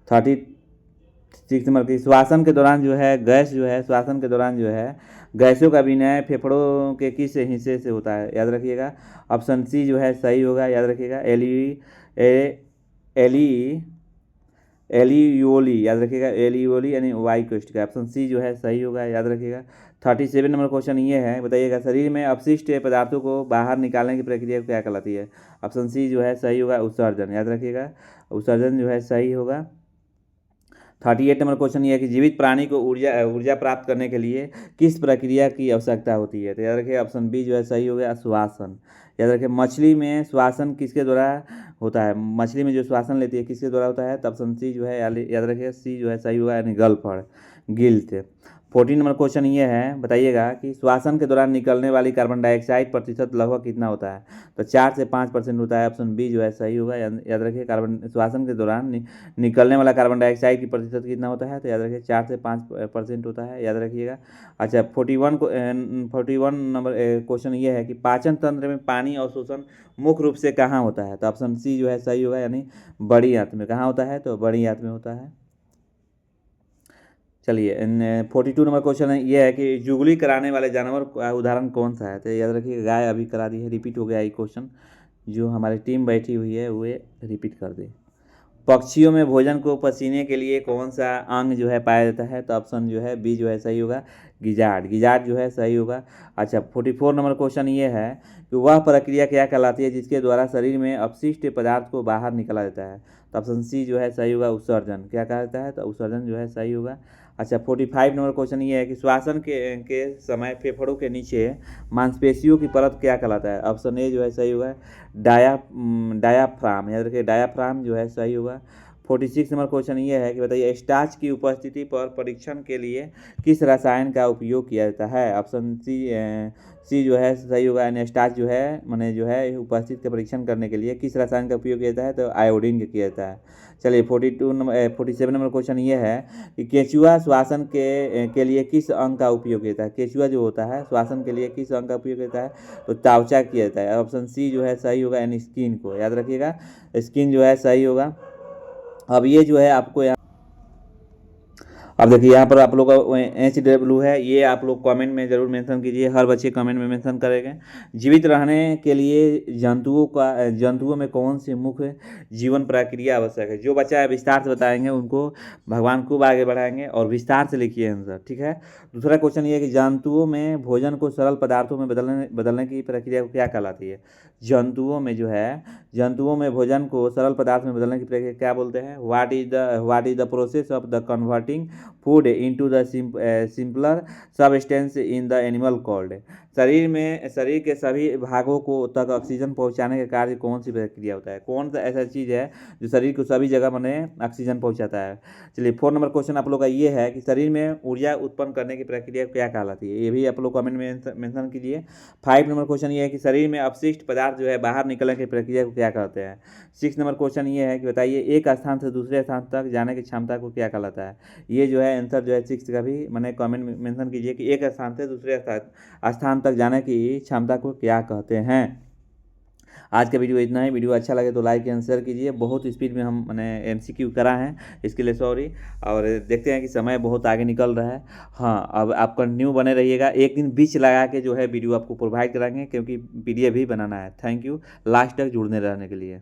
36 नंबर की श्वासन के दौरान जो है गैस जो है श्वासन के दौरान जो है गैसों का विनय फेफड़ों के किस हिस्से से होता है? याद रखिएगा ऑप्शन सी जो है सही होगा, याद रखिएगा एलियोली, याद रखिएगा एलियोली यानी वाई कोष्ठ का, ऑप्शन सी जो है सही होगा, याद रखिएगा। 37 नंबर क्वेश्चन ये है बताइएगा शरीर में अपशिष्ट पदार्थों को बाहर निकालने की प्रक्रिया क्या कहलाती है? ऑप्शन सी जो है सही होगा उत्सर्जन, याद रखिएगा उत्सर्जन जो है सही होगा। 38 नंबर क्वेश्चन ये है कि जीवित प्राणी को ऊर्जा प्राप्त करने के लिए किस प्रक्रिया की आवश्यकता होती है? तो याद रखिए ऑप्शन बी जो है सही हो गया श्वासन, याद रखिए मछली में श्वासन किसके द्वारा होता है? मछली में जो श्वासन लेती है किसके द्वारा होता है? तो ऑप्शन सी जो है याद रखिए सी जो है सही होगा, यानी गलफड़ गिल्ट। 14 नंबर क्वेश्चन ये है बताइएगा कि श्वासन के दौरान निकलने वाली कार्बन डाइऑक्साइड प्रतिशत लगभग कितना होता है? तो 4 से 5% होता है, ऑप्शन बी जो है सही होगा, याद रखिए श्वासन के दौरान निकलने वाला कार्बन डाइऑक्साइड की प्रतिशत कितना होता है? तो याद रखिए 4 से 5% होता है, याद रखिएगा। अच्छा 41 नंबर क्वेश्चन ये है कि पाचन तंत्र में पानी अवशोषण मुख्य रूप से कहाँ होता है? तो ऑप्शन सी जो है सही होगा, यानी बड़ी आंत में, कहाँ होता है? तो बड़ी आंत में होता है। चलिए 42 नंबर क्वेश्चन है ये है कि जुगली कराने वाले जानवर का उदाहरण कौन सा है? तो याद रखिए गाय, अभी करा दी है, रिपीट हो गया ये क्वेश्चन, जो हमारी टीम बैठी हुई है वो रिपीट कर दे। पक्षियों में भोजन को पसीने के लिए कौन सा अंग जो है पाया जाता है? तो ऑप्शन जो है बी जो है सही होगा गिजार्ड जो है सही होगा। अच्छा 44 नंबर क्वेश्चन ये है कि वह प्रक्रिया क्या कहलाती है जिसके द्वारा शरीर में अपशिष्ट पदार्थ को बाहर निकाला जाता है? तो ऑप्शन सी जो है सही होगा उत्सर्जन, क्या कहता है? तो उत्सर्जन जो है सही होगा। अच्छा 45 नंबर क्वेश्चन ये है कि श्वासन के समय फेफड़ों के नीचे मांसपेशियों की परत क्या कहलाता है? ऑप्शन ए जो है सही होगा डायाफ्राम, याद रखिए डायाफ्राम जो है सही होगा। 46 नंबर क्वेश्चन ये है कि बताइए स्टार्च की उपस्थिति पर परीक्षण के लिए किस रसायन का उपयोग किया जाता है? ऑप्शन सी जो है सही होगा, यानी स्टार्च जो है माने जो है उपस्थिति का परीक्षण करने के लिए किस रसायन का उपयोग किया जाता है? तो आयोडीन का किया जाता है। चलिए 47 नंबर क्वेश्चन ये है कि केचुआ श्वासन के लिए किस अंग का उपयोग किया जाता है? केचुआ जो होता है श्वासन के लिए किस अंग का उपयोग किया जाता है? तो त्वचा किया जाता है, ऑप्शन सी जो है सही होगा, यानी स्किन को, याद रखिएगा स्किन जो है सही होगा। अब ये जो है आपको यहाँ अब देखिए यहाँ पर आप लोग का HW है, ये आप लोग कमेंट में ज़रूर मेंशन कीजिए, हर बच्चे कमेंट में मेंशन करेंगे। जीवित रहने के लिए जंतुओं में कौन सी मुख्य जीवन प्रक्रिया आवश्यक है? जो बच्चा विस्तार से बताएंगे उनको भगवान खूब आगे बढ़ाएंगे, और विस्तार से लिखिए आंसर, ठीक है। दूसरा क्वेश्चन ये है कि जंतुओं में भोजन को सरल पदार्थों में बदलने की प्रक्रिया को क्या कहलाती है? जंतुओं में भोजन को सरल पदार्थ में बदलने की प्रक्रिया क्या बोलते हैं? What is the process of the converting food into the simpler substance in the animal called? शरीर के सभी भागों को तक ऑक्सीजन पहुंचाने का कार्य कौन सी प्रक्रिया होता है? कौन सा ऐसा चीज़ है जो शरीर को सभी जगह माने ऑक्सीजन पहुंचाता है? चलिए 4 नंबर क्वेश्चन आप लोग का ये है कि शरीर में ऊर्जा उत्पन्न करने की प्रक्रिया क्या कहलाती है? ये भी आप लोग कमेंट में मेंशन कीजिए। 5 नंबर क्वेश्चन ये है कि शरीर में अपशिष्ट पदार्थ जो है बाहर निकलने की प्रक्रिया को क्या कहते हैं? 6 नंबर क्वेश्चन ये है कि बताइए एक स्थान से दूसरे स्थान तक जाने की क्षमता को क्या कहलाता है? ये जो है आंसर जो है 6 का भी मैंने कमेंट में मेंशन कीजिए कि एक स्थान से दूसरे स्थान तक जाने की क्षमता को क्या कहते हैं। आज का वीडियो इतना ही। वीडियो अच्छा लगे तो लाइक एंड शेयर कीजिए। बहुत स्पीड में हम मैंने MCQ करा है, इसके लिए सॉरी। और देखते हैं कि समय बहुत आगे निकल रहा है। हाँ, अब आप कंटिन्यू बने रहिएगा, एक दिन बीच लगा के जो है वीडियो आपको प्रोवाइड कराएंगे, क्योंकि PDF भी बनाना है। थैंक यू लास्ट तक जुड़ने रहने के लिए।